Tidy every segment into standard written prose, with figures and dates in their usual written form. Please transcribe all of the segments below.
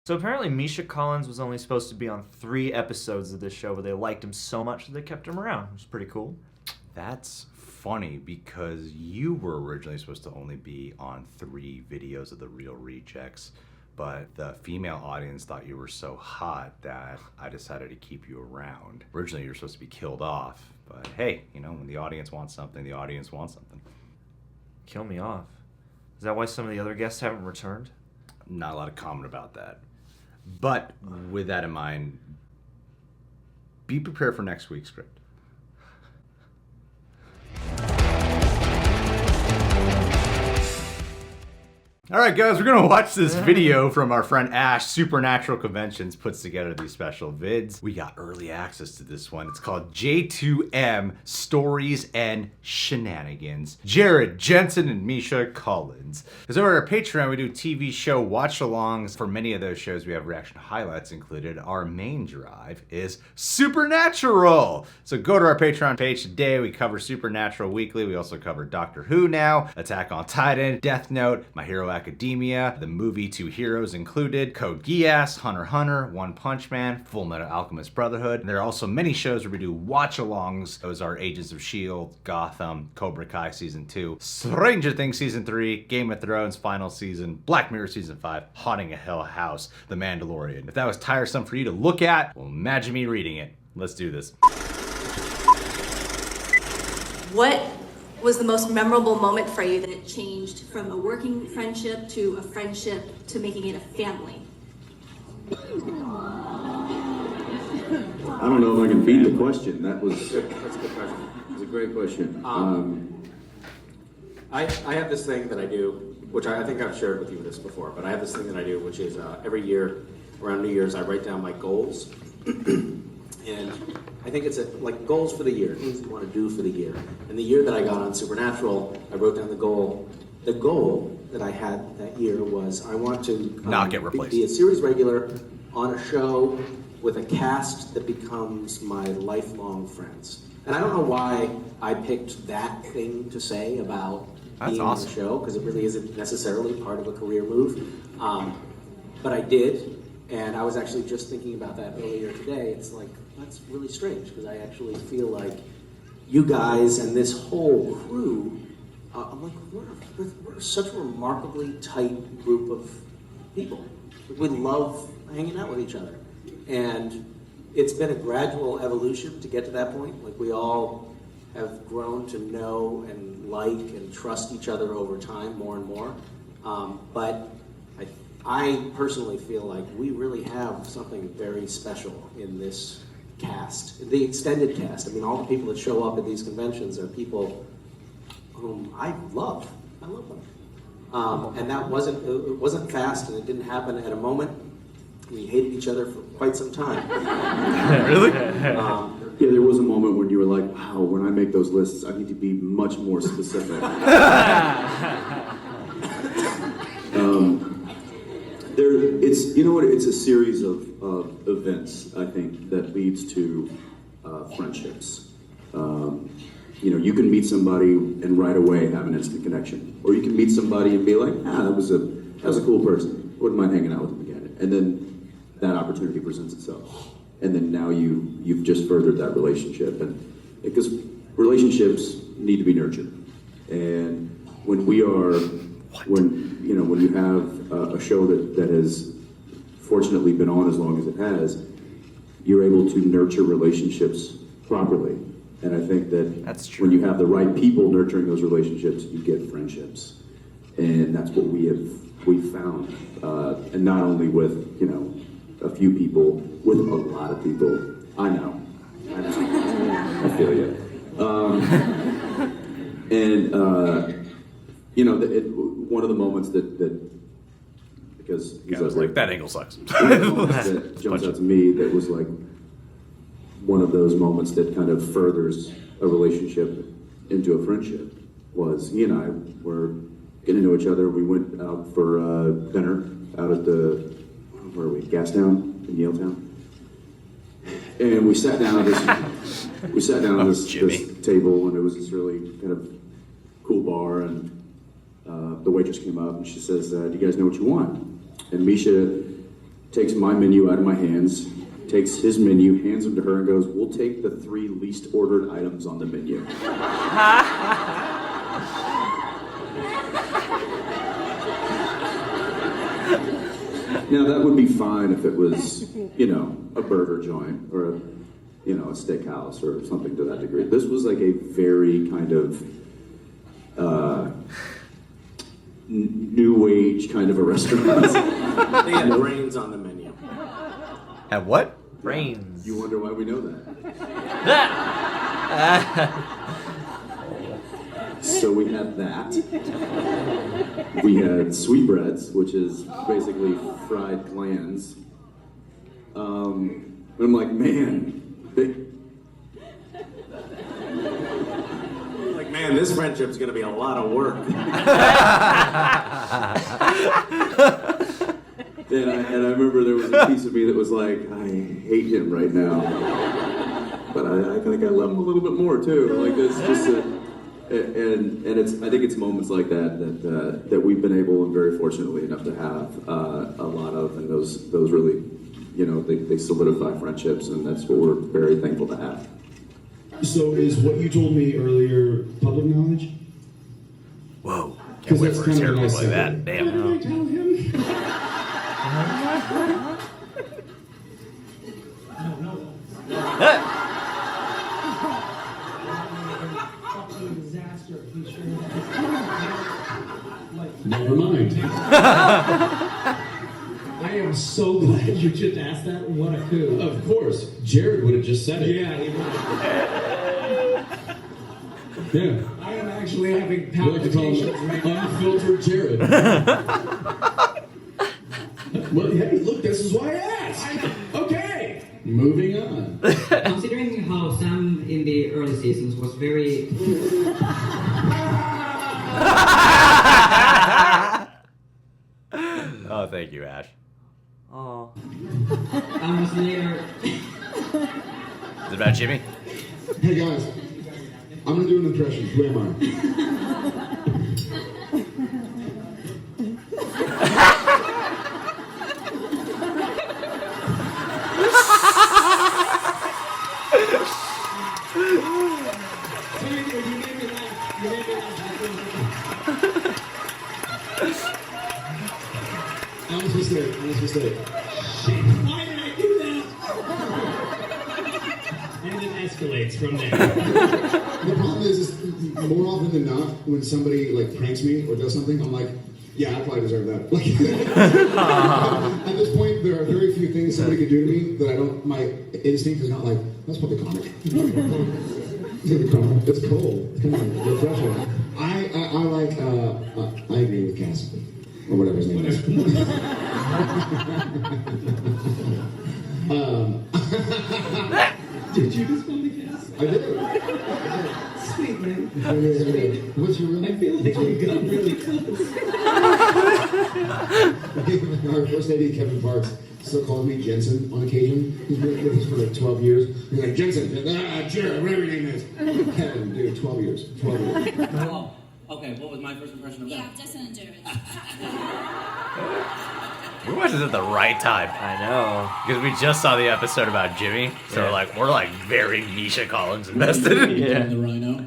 So apparently Misha Collins was only supposed to be on 3 episodes of this show, but they liked him so much that they kept him around. It was pretty cool. That's funny because you were originally supposed to only be on 3 videos of The Real Rejects, but the female audience thought you were so hot that I decided to keep you around. Originally you were supposed to be killed off, but hey, when the audience wants something, the audience wants something. Kill me off? Is that why some of the other guests haven't returned? Not a lot of comment about that. But with that in mind, be prepared for next week's script. All right, guys, we're going to watch this video from our friend Ash. Supernatural Conventions puts together these special vids. We got early access to this one. It's called J2M Stories and Shenanigans. Jared, Jensen, and Misha Collins. Because over at our Patreon, we do TV show watch-alongs. For many of those shows, we have reaction highlights included. Our main drive is Supernatural. So go to our Patreon page today. We cover Supernatural weekly. We also cover Doctor Who now, Attack on Titan, Death Note, My Hero Academia, the movie 2 Heroes included, Code Geass, Hunter x Hunter, One Punch Man, Full Metal Alchemist Brotherhood. And there are also many shows where we do watch-alongs. Those are Agents of S.H.I.E.L.D., Gotham, Cobra Kai Season 2, Stranger Things Season 3, Game of Thrones Final Season, Black Mirror Season 5, Haunting a Hill House, The Mandalorian. If that was tiresome for you to look at, well, imagine me reading it. Let's do this. What was the most memorable moment for you that it changed from a working friendship to a friendship to making it a family? I don't know if I can beat the question. That's a good question. It's a great question. I have this thing that I do, which I think I've shared with you this before, but I have this thing that I do, which is every year around New Year's, I write down my goals. And I think it's like goals for the year, things you want to do for the year. And the year that I got on Supernatural, I wrote down the goal. The goal that I had that year was I want to not get replaced. Be a series regular on a show with a cast that becomes my lifelong friends. And I don't know why I picked that thing to say about being on the show, because it really isn't necessarily part of a career move. But I did. And I was actually just thinking about that earlier today. It's like, that's really strange, because I actually feel like you guys and this whole crew, I'm like, we're such a remarkably tight group of people. We love hanging out with each other. And it's been a gradual evolution to get to that point. Like, we all have grown to know and like and trust each other over time more and more. But I personally feel like we really have something very special in this cast, the extended cast. I mean, all the people that show up at these conventions are people whom I love. I love them. And that it wasn't fast, and it didn't happen at a moment. We hated each other for quite some time. Really? Yeah, there was a moment when you were like, wow, when I make those lists, I need to be much more specific. It's a series of events, I think, that leads to friendships. You can meet somebody and right away have an instant connection, or you can meet somebody and be like, that was a cool person. Wouldn't mind hanging out with them again. And then that opportunity presents itself, and then now you've just furthered that relationship, and because relationships need to be nurtured, and when you have a show that has fortunately been on as long as it has, you're able to nurture relationships properly. And I think that when you have the right people nurturing those relationships, you get friendships. And that's what we've found. And not only with, a few people, with a lot of people. I know. I feel you. One of the moments that because I was like, that angle sucks. That jumps out to me, that was like one of those moments that kind of furthers a relationship into a friendship, was he and I were getting to know each other. We went out for dinner out at where are we, Gastown in Yaletown, and we sat down at this table, and it was this really kind of cool bar, and the waitress came up and she says, do you guys know what you want? And Misha takes my menu out of my hands, takes his menu, hands them to her, and goes, "We'll take the 3 least ordered items on the menu." Now, that would be fine if it was, a burger joint or a steakhouse or something to that degree. This was like a very kind of new age kind of a restaurant. They had brains on the menu. At what? Brains. You wonder why we know that. So we had that. We had sweetbreads, which is basically fried clams. And I'm like, man, Man, this friendship's gonna be a lot of work. And I remember there was a piece of me that was like, I hate him right now, but I think I love him a little bit more too. Like this, I think it's moments like that we've been able and very fortunately enough to have a lot of, and those really, they solidify friendships, and that's what we're very thankful to have. So is what you told me earlier public knowledge? Whoa. Can't wait for a terrible like that. Damn. What did I tell him? Never mind. I am so glad you just asked that. What a coup. Of course. Jared would have just said it. Yeah, he would. Yeah. I am actually having We like to call palpitations him right now. unfiltered Jared. Well, hey, look, this is why I asked. Okay. Moving on. Considering how Sam in the early seasons was very... Oh, thank you, Ash. Oh. and was later... Is it about Jimmy? Hey, guys. I'm going to do an impression. Who am I? I'm supposed to say it. Shit, why did I do that? And it escalates from there. The problem is more often than not, when somebody like pranks me or does something, I'm like, yeah, I probably deserve that. Like, at this point, there are very few things somebody could do to me that I don't. My instinct is not like, that's probably comic. It's cold. Come on, refreshing. I agree with Cass or whatever his name is. Did you just call me Cass? I did. Sweet, man. What's your real name? I feel like we got really close. Our first AD, Kevin Parks, still calls me Jensen on occasion. He's been with us for like 12 years. He's like, Jensen, Jared, whatever your name is. Kevin, dude, 12 years. 12 years. Oh, okay, what was my first impression of that? Yeah, Jensen Jared. We watched this at the right time. I know. Because we just saw the episode about Jimmy. So Yeah. we're very Misha Collins invested. Yeah. The rhino.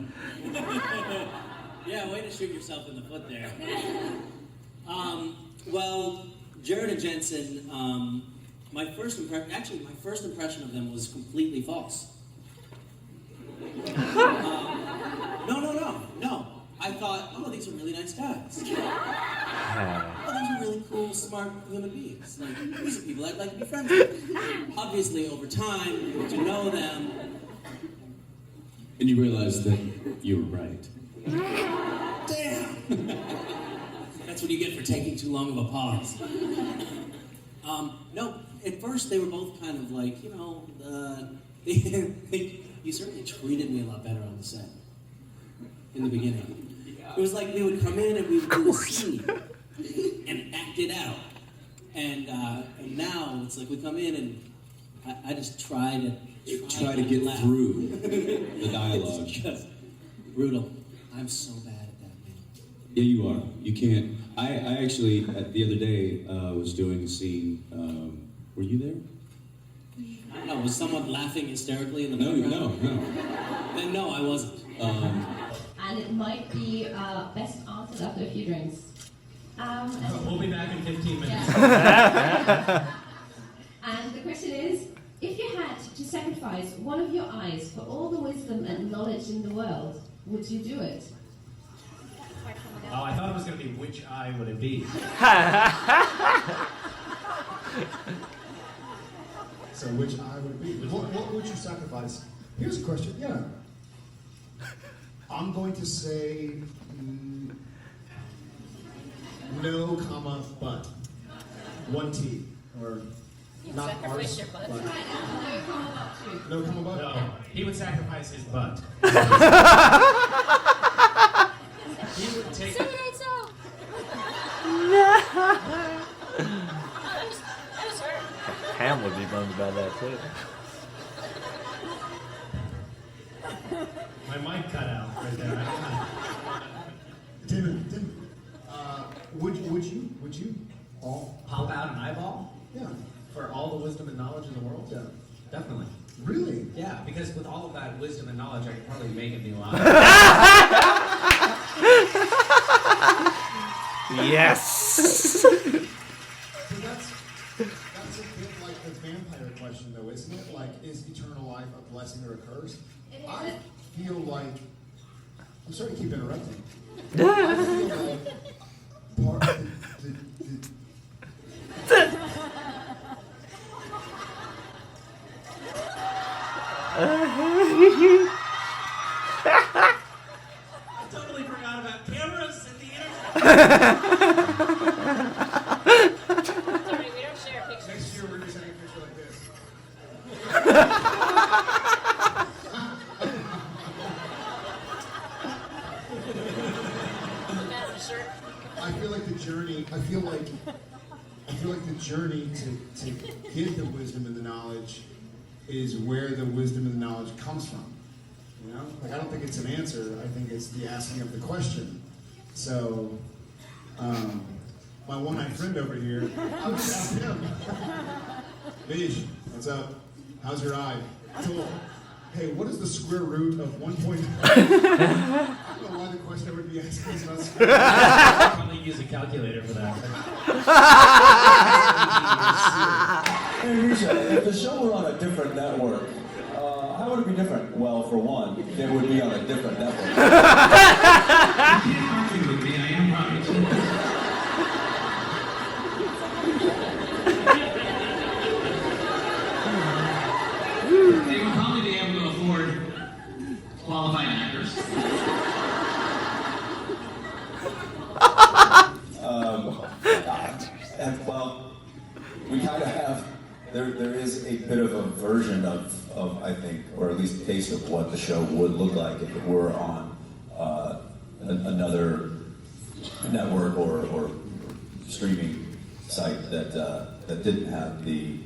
Yeah, way to shoot yourself in the foot there. Well, Jared and Jensen, my first impression of them was completely false. No. I thought, oh, these are really nice guys. Oh, these are really cool, smart human beings. Like, these are people I'd like to be friends with. Obviously, over time, you get to know them. And you realized that you were right. Damn! That's what you get for taking too long of a pause. No, at first they were both kind of like, you certainly treated me a lot better on the set in the beginning. It was like we would come in and we would do a scene and act it out. And now it's like we come in and I just try to get laugh. through the dialogue. It's just brutal. I'm so bad at that, man. Yeah, you are. You can't. I actually, the other day, was doing a scene Were you there? I don't know, was someone laughing hysterically in the No, background? no. Then no, I wasn't. And it might be best answered after a few drinks. We'll be back in 15 minutes. And the question is, if you had to sacrifice one of your eyes for all the wisdom and knowledge in the world, would you do it? Oh, I thought it was going to be which eye would it be? So which eye would it be? What would you sacrifice? Here's a question. Yeah. I'm going to say no, comma, but. One T. Or not ours. Your butt. But. No, comma, but too. No, comma, but? No, he would sacrifice his butt. He would take... Ham would be bummed about that too. My mic cut out right there. Tim, would you all? Pop out an eyeball? Yeah. For all the wisdom and knowledge in the world? Yeah. Definitely. Really? Yeah, because with all of that wisdom and knowledge, I could probably make it be alive. Yes. So that's a bit like the vampire question, though, isn't it? Like, is eternal life a blessing or a curse? I feel like I'm sorry to keep interrupting. I feel like part of I totally forgot about cameras and the internet. Sorry, we don't share pictures. Next year we're just having a picture like this. I feel like the journey. I feel like the journey to get the wisdom and the knowledge is where the wisdom and the knowledge comes from. You know, like I don't think it's an answer. I think it's the asking of the question. So, my one-eyed friend over here, I'll just ask him. Mish, what's up? How's your eye? Cool. Hey, what is the square root of 1.5? I don't know why the question I would be asking is about square root. I'll probably use a calculator for that. Hey, Misha, if the show were on a different network, how would it be different? Well, for one, it would be on a different network. You can't argue with me, I am right. They would probably be able to afford qualified actors. Well, we kind of have, there is a bit of a version of I think, or at least a taste of what the show would look like if it were on another network or streaming site that didn't have the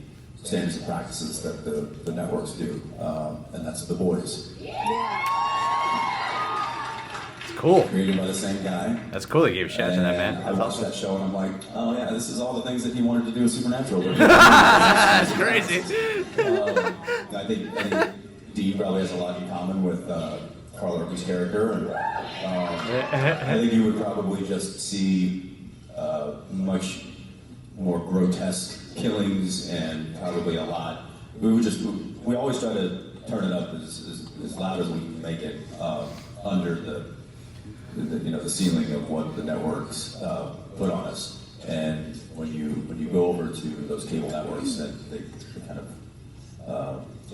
standards and practices that the networks do, and that's The Boys. Cool. Created by the same guy. That's cool they gave a shout to that, man. I watched that show and I'm like, oh yeah, this is all the things that he wanted to do with Supernatural. That's crazy. I think Dee probably has a lot in common with Carl Urban's character, and I think you would probably just see much more grotesque killings and probably a lot. We always try to turn it up as loud as we can make it under the ceiling of what the networks put on us. And when you go over to those cable networks, then they kind of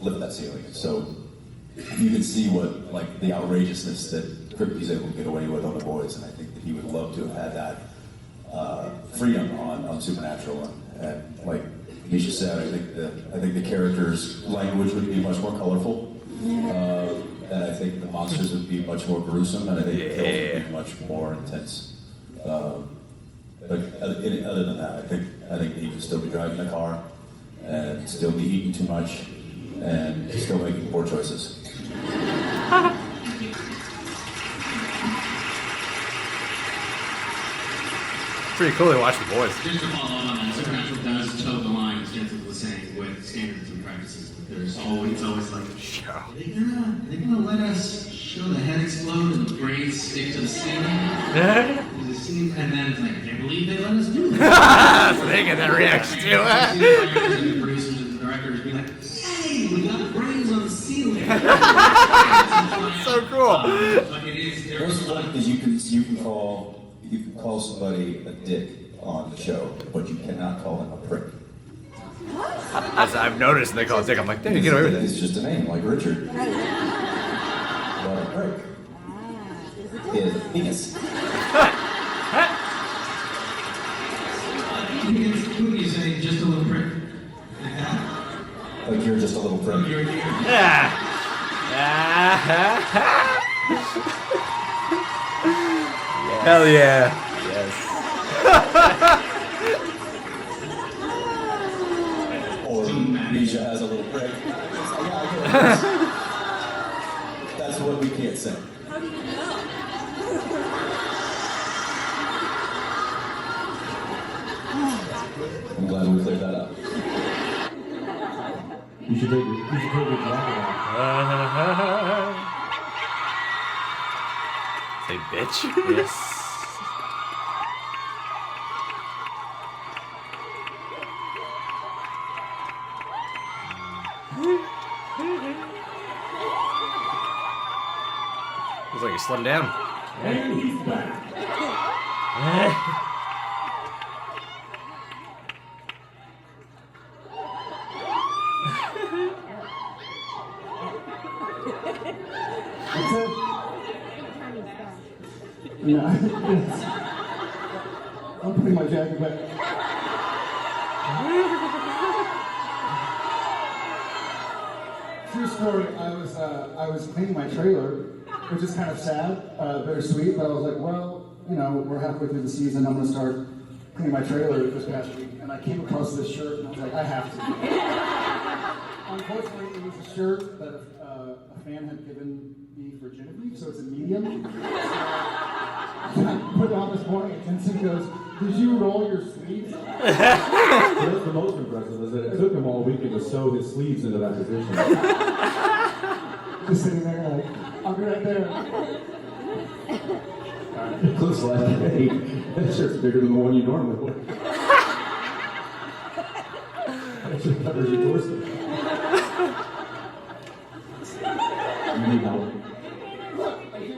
lift that ceiling. So you can see what the outrageousness that Kripke's able to get away with on The Boys, and I think that he would love to have had that freedom on Supernatural. And like Misha said, I think the characters' language would be much more colorful. And I think the monsters would be much more gruesome, and I think the kills would be much more intense. But other than that, I think he would still be driving the car, and still be eating too much, and still making poor choices. Pretty cool to watch The Boys. Just to follow on that, Supernatural does toe the line, as Jensen was saying. It's always like, are they gonna let us show the head explode and the brains stick to the ceiling? And then it's like, I can't believe they let us do that. So they get that reaction too. The producers and the directors be like, hey, we got brains on the ceiling. So cool. But it is, First one is you can call somebody a dick on the show, but you cannot call them a prick. As I've noticed, they call it dick. I'm like, dude, get away with it. It's just a name, like Richard. But a prick is penis. Who do you say, just a little prick? Like you're just a little prick. Hell yeah. Yes. Or Misha has a little prick. That's what we can't say. How do you know? I'm glad we cleared that up. You should take your jacket off. Say bitch. Yes. Looks like he's slowing down. And he's back. What's that? Yeah. I'm putting my jacket back. True story. I was cleaning my trailer, which is kind of sad, bittersweet. But I was like, well, you know, we're halfway through the season. I'm gonna start cleaning my trailer this past week, and I came across this shirt, and I was like, I have to. Unfortunately, it was a shirt that a fan had given me for Genevieve, so it's a medium. I put it on this morning, and Jensen goes, "Did you roll your sleeves?" What's the most impressive is that it took him all weekend to sew his sleeves into that position. Just sitting there like, I'll be right there. It looks like, hey, that shirt's bigger than the one you normally wear. That shirt covers your torso. You need help. Look, I do.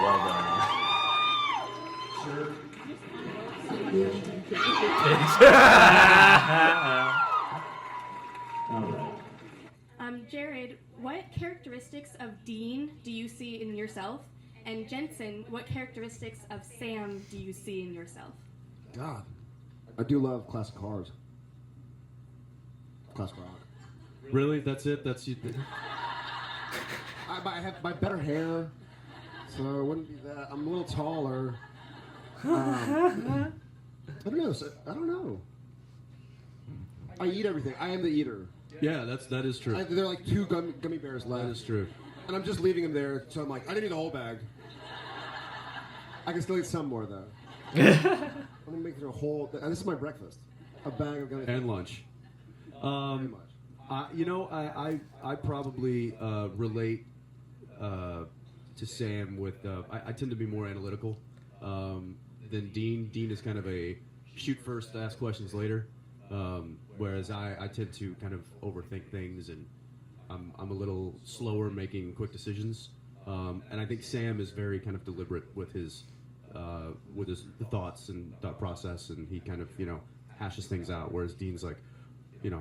Well done. Jared, what characteristics of Dean do you see in yourself? And Jensen, what characteristics of Sam do you see in yourself? God, I do love classic cars. Classic rock. Really? That's it? That's you? I have my better hair, so it wouldn't be that. I'm a little taller. I don't know. I don't know. I eat everything. I am the eater. Yeah, that is true. There are like 2 gummy bears left. That is true. And I'm just leaving them there, so I'm like, I didn't eat the whole bag. I can still eat some more though. I'm gonna make it a whole. This is my breakfast. A bag of gummy. And lunch. You know, I probably relate to Sam with. I tend to be more analytical than Dean. Dean is kind of a shoot first, ask questions later. Whereas I tend to kind of overthink things, and I'm a little slower making quick decisions. And I think Sam is very kind of deliberate with his thoughts and thought process, and he kind of hashes things out. Whereas Dean's like,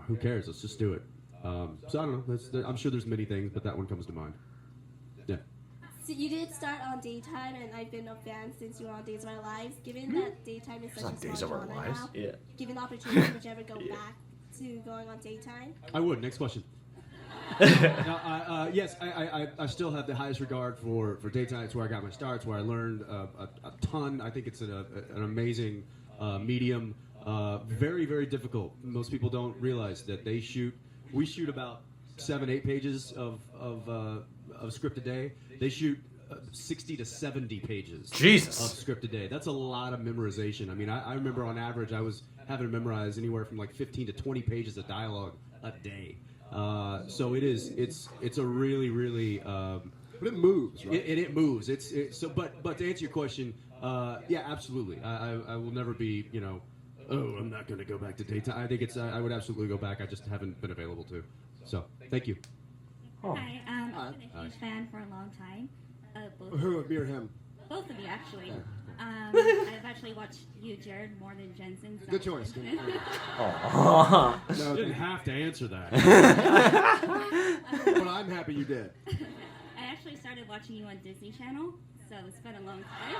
who cares? Let's just do it. So I don't know. I'm sure there's many things, but that one comes to mind. Yeah. So you did start on Daytime, and I've been a fan since you were on Days of Our Lives. Given that Daytime is such a Days small of Our genre Lives? now, Yeah. given the opportunity, would you ever go back to going on Daytime? I would. Next question. Yes, I still have the highest regard for Daytime. It's where I got my start. It's where I learned a ton. I think it's an amazing medium. Very, very difficult. Most people don't realize that we shoot about 7-8 pages of script a day. They shoot 60 to 70 pages Jesus. of script a day. That's a lot of memorization. I mean, I remember on average I was having to memorize anywhere from like 15 to 20 pages of dialogue a day. So it's a really, really... but it moves, right? It moves. But to answer your question, yeah, absolutely. I will never be, I'm not going to go back to daytime. I think I would absolutely go back. I just haven't been available to. So, thank you. Hi, I've been a huge fan for a long time. Who of me or him? Both of you, actually. I've actually watched you, Jared, more than Jensen. So. Good choice. No, you didn't have to answer that. But I'm happy you did. I actually started watching you on Disney Channel, so it's been a long time.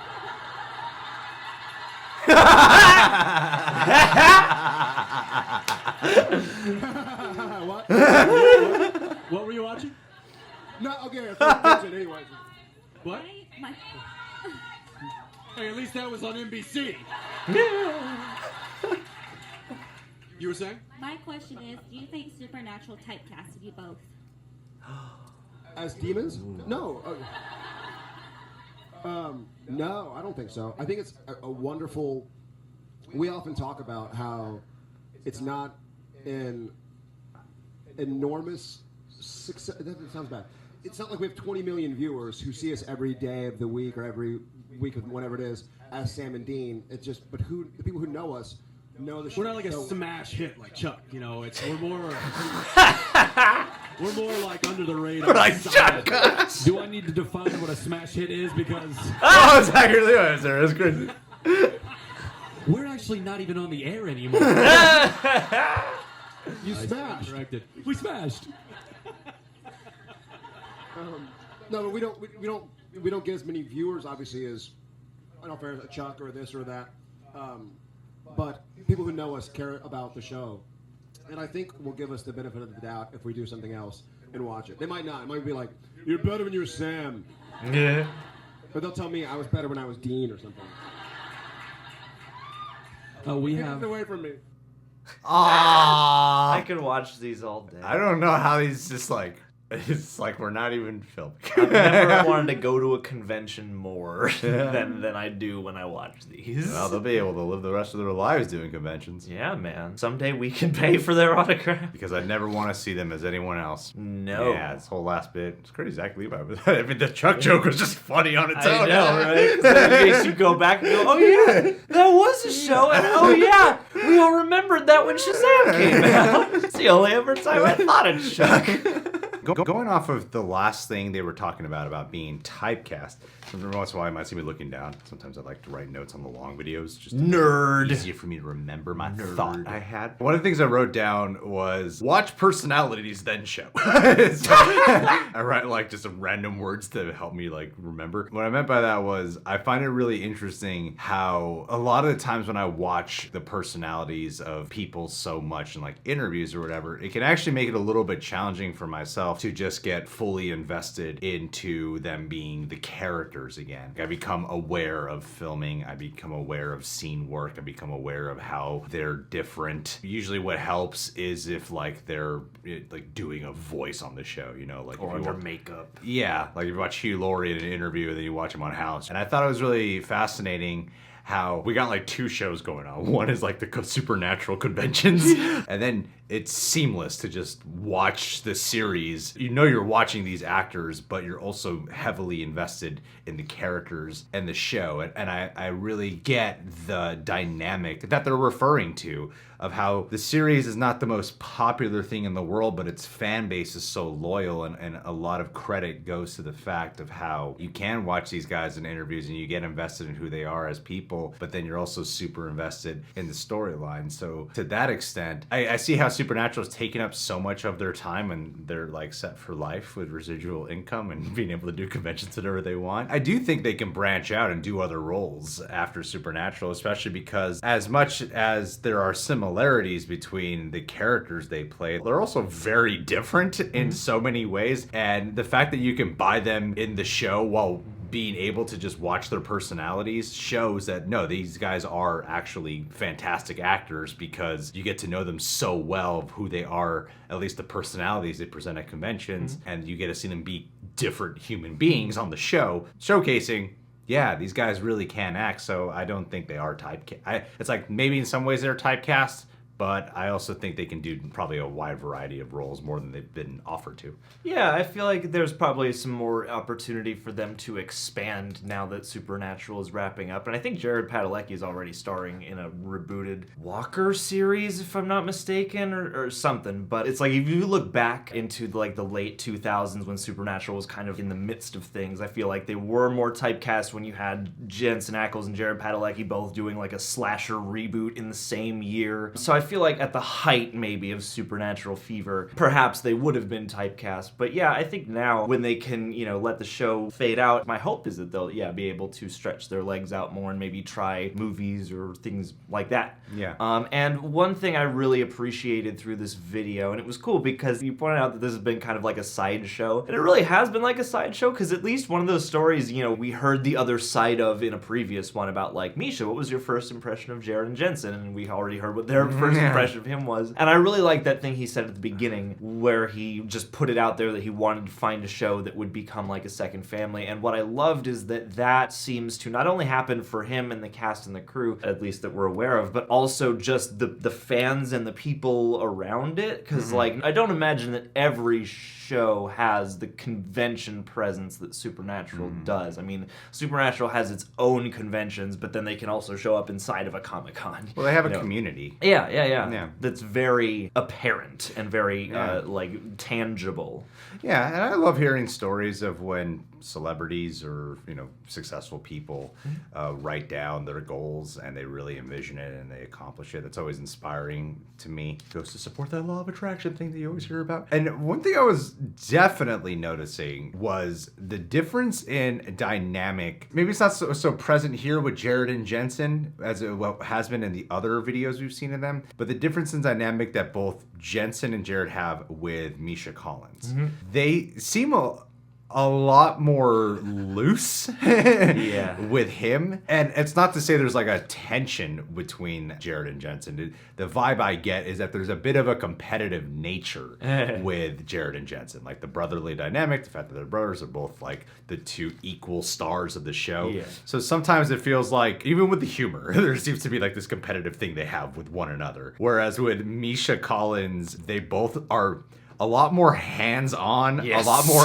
What? What were you watching? No, okay, I thought it anyway. What? Hey, at least that was on NBC. You were saying? My question is, do you think Supernatural typecasted you both? As demons? No. No, I don't think so. I think it's a wonderful... We often talk about how it's not an enormous success. That sounds bad. It's not like we have 20 million viewers who see us every day of the week or every week of whatever it is as Sam and Dean. It's just, but the people who know us know the show. We're not like a smash hit like Chuck, we're more like under the radar. We're like Chuck. Do I need to define what a smash hit is? Because oh, it's actually there. It's crazy. We're actually not even on the air anymore. You smashed. Corrected. We smashed. No, but we don't get as many viewers, obviously, as I don't know if a Chuck or this or that. But people who know us care about the show, and I think will give us the benefit of the doubt if we do something else and watch it. They might not. It might be like, you're better when you're Sam. Yeah. But they'll tell me I was better when I was Dean or something. We Get have. it away from me. I could watch these all day. I don't know how he's just like... It's like we're not even filming. I've never wanted to go to a convention more than I do when I watch these. Well, they'll be able to live the rest of their lives doing conventions. Yeah, man. Someday we can pay for their autograph. Because I never want to see them as anyone else. No. Yeah, this whole last bit. It's crazy, Zach Levi. I mean, the Chuck joke was just funny on its own. I know, right? So in case you go back and go, oh yeah, that was a show, and oh yeah, we all remembered that when Shazam came out. It's the only ever time I thought of Chuck. Going off of the last thing they were talking about being typecast, every once in a while you might see me looking down. Sometimes I like to write notes on the long videos. Just Nerd. Easier for me to remember my thought I had. One of the things I wrote down was watch personalities then show. I write like just some random words to help me like remember. What I meant by that was I find it really interesting how a lot of the times when I watch the personalities of people so much in like interviews or whatever, it can actually make it a little bit challenging for myself to just get fully invested into them being the characters again. I become aware of filming, I become aware of scene work, I become aware of how they're different. Usually what helps is if like they're like doing a voice on the show, like or under makeup. Yeah, like you watch Hugh Laurie in an interview and then you watch him on House. And I thought it was really fascinating how we got like two shows going on. One is like the Supernatural conventions, and then it's seamless to just watch the series. You're watching these actors, but you're also heavily invested in the characters and the show. And I really get the dynamic that they're referring to of how the series is not the most popular thing in the world, but its fan base is so loyal, and a lot of credit goes to the fact of how you can watch these guys in interviews and you get invested in who they are as people, but then you're also super invested in the storyline. So to that extent, I see how Supernatural is taking up so much of their time, and they're like set for life with residual income and being able to do conventions whenever they want. I do think they can branch out and do other roles after Supernatural, especially because as much as there are similarities between the characters they play, they're also very different in so many ways. And the fact that you can buy them in the show while being able to just watch their personalities shows that no, these guys are actually fantastic actors, because you get to know them so well of who they are, at least the personalities they present at conventions, and you get to see them be different human beings on the show, showcasing, yeah, these guys really can act, so I don't think they are typecast. It's like maybe in some ways they're typecast, but I also think they can do probably a wide variety of roles more than they've been offered to. Yeah, I feel like there's probably some more opportunity for them to expand now that Supernatural is wrapping up. And I think Jared Padalecki is already starring in a rebooted Walker series, if I'm not mistaken, or something. But it's like if you look back into like the late 2000s when Supernatural was kind of in the midst of things, I feel like they were more typecast when you had Jensen Ackles and Jared Padalecki both doing like a slasher reboot in the same year. So I feel like at the height maybe of Supernatural fever, perhaps they would have been typecast. But yeah, I think now when they can, let the show fade out, my hope is that they'll, be able to stretch their legs out more and maybe try movies or things like that. Yeah. And one thing I really appreciated through this video, and it was cool because you pointed out that this has been kind of like a sideshow, and it really has been like a sideshow because at least one of those stories, we heard the other side of in a previous one about like, Misha, what was your first impression of Jared and Jensen? And we already heard what their first impression of him was. And I really like that thing he said at the beginning where he just put it out there that he wanted to find a show that would become like a second family. And what I loved is that seems to not only happen for him and the cast and the crew, at least that we're aware of, but also just the fans and the people around it. Because like, I don't imagine that every show has the convention presence that Supernatural does. I mean, Supernatural has its own conventions, but then they can also show up inside of a Comic-Con. Well, they have a community. Yeah. That's very apparent and very tangible. Yeah, and I love hearing stories of when celebrities or successful people write down their goals and they really envision it and they accomplish it. That's always inspiring to me. It goes to support that law of attraction thing that you always hear about. And one thing I was definitely noticing was the difference in dynamic. Maybe it's not so present here with Jared and Jensen as it has been in the other videos we've seen of them, but the difference in dynamic that both Jensen and Jared have with Misha Collins. They seem a lot more loose with him. And it's not to say there's like a tension between Jared and Jensen. The vibe I get is that there's a bit of a competitive nature with Jared and Jensen. Like the brotherly dynamic, the fact that they're brothers are both like the two equal stars of the show. Yeah. So sometimes it feels like, even with the humor, there seems to be like this competitive thing they have with one another. Whereas with Misha Collins, they both are a lot more hands-on, a lot more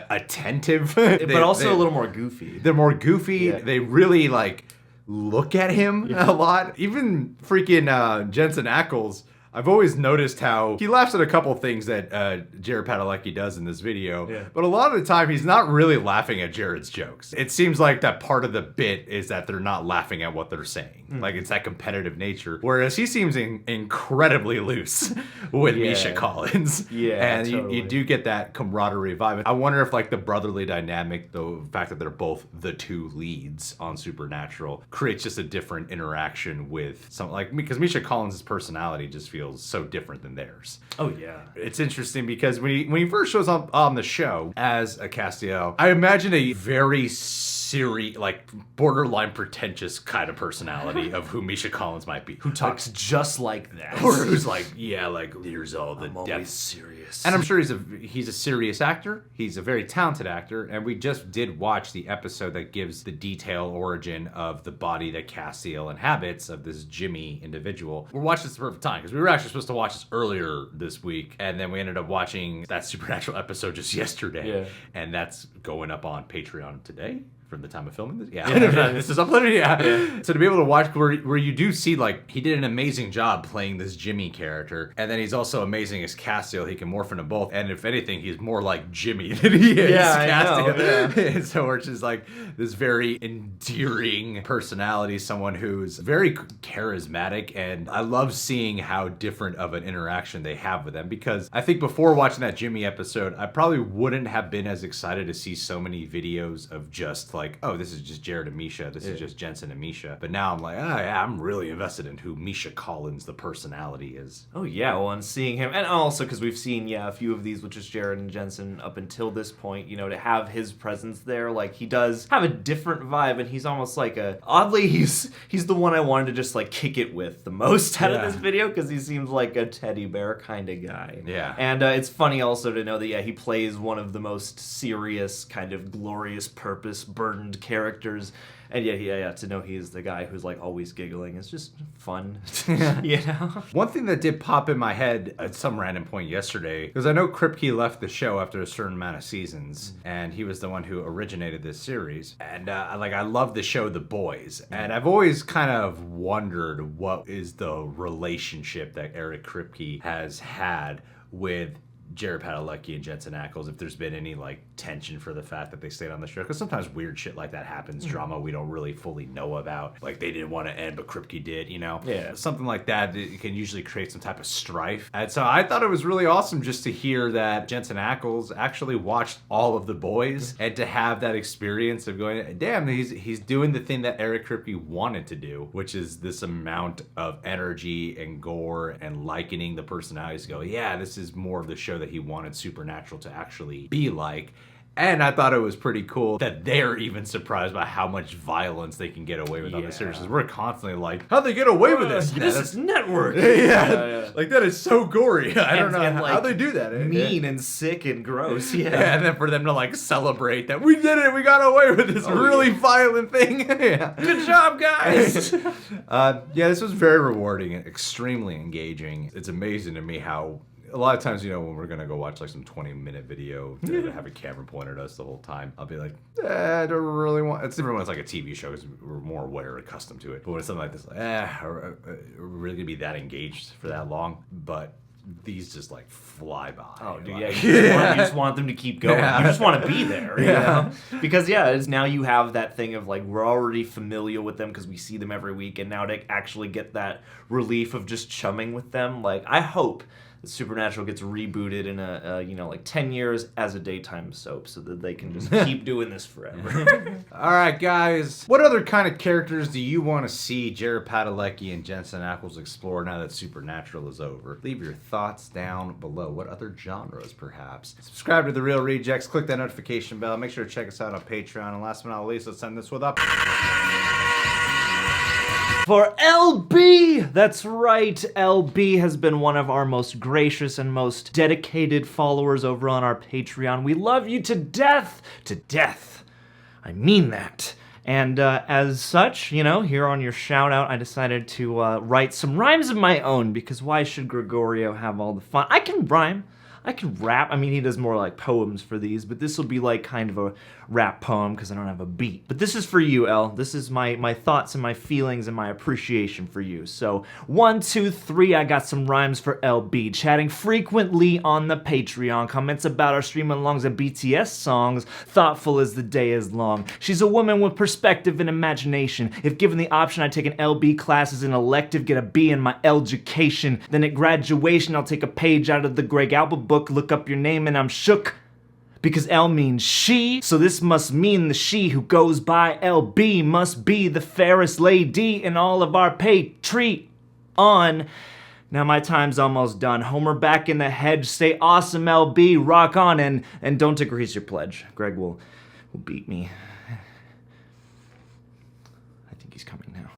attentive. But also a little more goofy. They're more goofy. Yeah. They really, look at him a lot. Even freaking Jensen Ackles, I've always noticed how he laughs at a couple things that Jared Padalecki does in this video, but a lot of the time he's not really laughing at Jared's jokes. It seems like that part of the bit is that they're not laughing at what they're saying. Like it's that competitive nature. Whereas he seems incredibly loose with Misha Collins. And totally. you do get that camaraderie vibe. I wonder if the brotherly dynamic, the fact that they're both the two leads on Supernatural, creates just a different interaction with because Misha Collins' personality just feels so different than theirs. Oh yeah. It's interesting because when he first shows up on the show as a Castiel, I imagine a very serious, borderline pretentious kind of personality of who Misha Collins might be. Who talks just like that. Or who's here's all the depth. Serious. And I'm sure he's a serious actor. He's a very talented actor. And we just did watch the episode that gives the detailed origin of the body that Castiel inhabits, of this Jimmy individual. We're watching this at the perfect time because we were actually supposed to watch this earlier this week. And then we ended up watching that Supernatural episode just yesterday. Yeah. And that's going up on Patreon today. From the time of filming this? Yeah. This is uploaded? Yeah. So to be able to watch where you do see, he did an amazing job playing this Jimmy character, and then he's also amazing as Castiel. He can morph into both, and if anything, he's more like Jimmy than he is Castiel. I know. Yeah. So it's just this very endearing personality, someone who's very charismatic, and I love seeing how different of an interaction they have with them, because I think before watching that Jimmy episode, I probably wouldn't have been as excited to see so many videos of just like, oh, this is just Jared and Misha. This is just Jensen and Misha. But now I'm like, oh yeah, I'm really invested in who Misha Collins, the personality, is. Oh yeah, well, and seeing him, and also because we've seen a few of these with just Jared and Jensen up until this point, to have his presence there, like he does have a different vibe, and he's almost like oddly he's the one I wanted to just like kick it with the most out of this video, because he seems like a teddy bear kind of guy. Yeah. And it's funny also to know that he plays one of the most serious, kind of glorious purpose burdened characters. And to know he is the guy who's like always giggling is just fun. One thing that did pop in my head at some random point yesterday, because I know Kripke left the show after a certain amount of seasons, and he was the one who originated this series. And I love the show The Boys, and I've always kind of wondered what is the relationship that Eric Kripke has had with Jared Padalecki and Jensen Ackles, if there's been any like tension for the fact that they stayed on the show, because sometimes weird shit like that happens, drama we don't really fully know about, like they didn't want to end but Kripke did, something like that, it can usually create some type of strife. And so I thought it was really awesome just to hear that Jensen Ackles actually watched all of The Boys, and to have that experience of going, damn, he's doing the thing that Eric Kripke wanted to do, which is this amount of energy and gore and likening the personalities, go, yeah, this is more of the show that he wanted Supernatural to actually be like. And I thought it was pretty cool that they're even surprised by how much violence they can get away with on the series. Because we're constantly like, how'd they get away with this? This is network. Like that is so gory. I don't know how they do that. Mean and sick and gross. And then for them to like celebrate that we did it, we got away with this really violent thing. Good job, guys. This was very rewarding and extremely engaging. It's amazing to me how a lot of times, when we're going to go watch like some 20-minute video to have a camera pointed at us the whole time, I'll be like, I don't really want... It's different when it's like a TV show because we're more aware or accustomed to it. But when it's something like this, are we really going to be that engaged for that long? But these just like fly by. Oh, dude, you just want them to keep going. You just want to be there, Because it's now you have that thing of like we're already familiar with them because we see them every week, and now to actually get that relief of just chumming with them, like I hope that Supernatural gets rebooted in like 10 years as a daytime soap so that they can just keep doing this forever. All right, guys. What other kind of characters do you want to see Jared Padalecki and Jensen Ackles explore now that Supernatural is over? Leave your thoughts down below. What other genres, perhaps? Subscribe to The Real Rejects. Click that notification bell. Make sure to check us out on Patreon. And last but not least, let's end this with a... For LB! That's right, LB has been one of our most gracious and most dedicated followers over on our Patreon. We love you to death! To death. I mean that. And as such, here on your shout out, I decided to write some rhymes of my own, because why should Gregorio have all the fun? I can rhyme. I can rap. I mean, he does more like poems for these, but this will be like kind of a rap poem because I don't have a beat. But this is for you, El. This is my thoughts and my feelings and my appreciation for you. So 1, 2, 3, I got some rhymes for LB. Chatting frequently on the Patreon. Comments about our stream alongs and BTS songs. Thoughtful as the day is long. She's a woman with perspective and imagination. If given the option, I'd take an LB class as an elective, get a B in my education. Then at graduation, I'll take a page out of the Greg Albert book, look up your name, and I'm shook. Because L means she, so this must mean the she who goes by LB must be the fairest lady in all of our Patreon. Now my time's almost done. Homer back in the hedge, stay awesome LB, rock on, and don't decrease your pledge. Greg will beat me. I think he's coming now.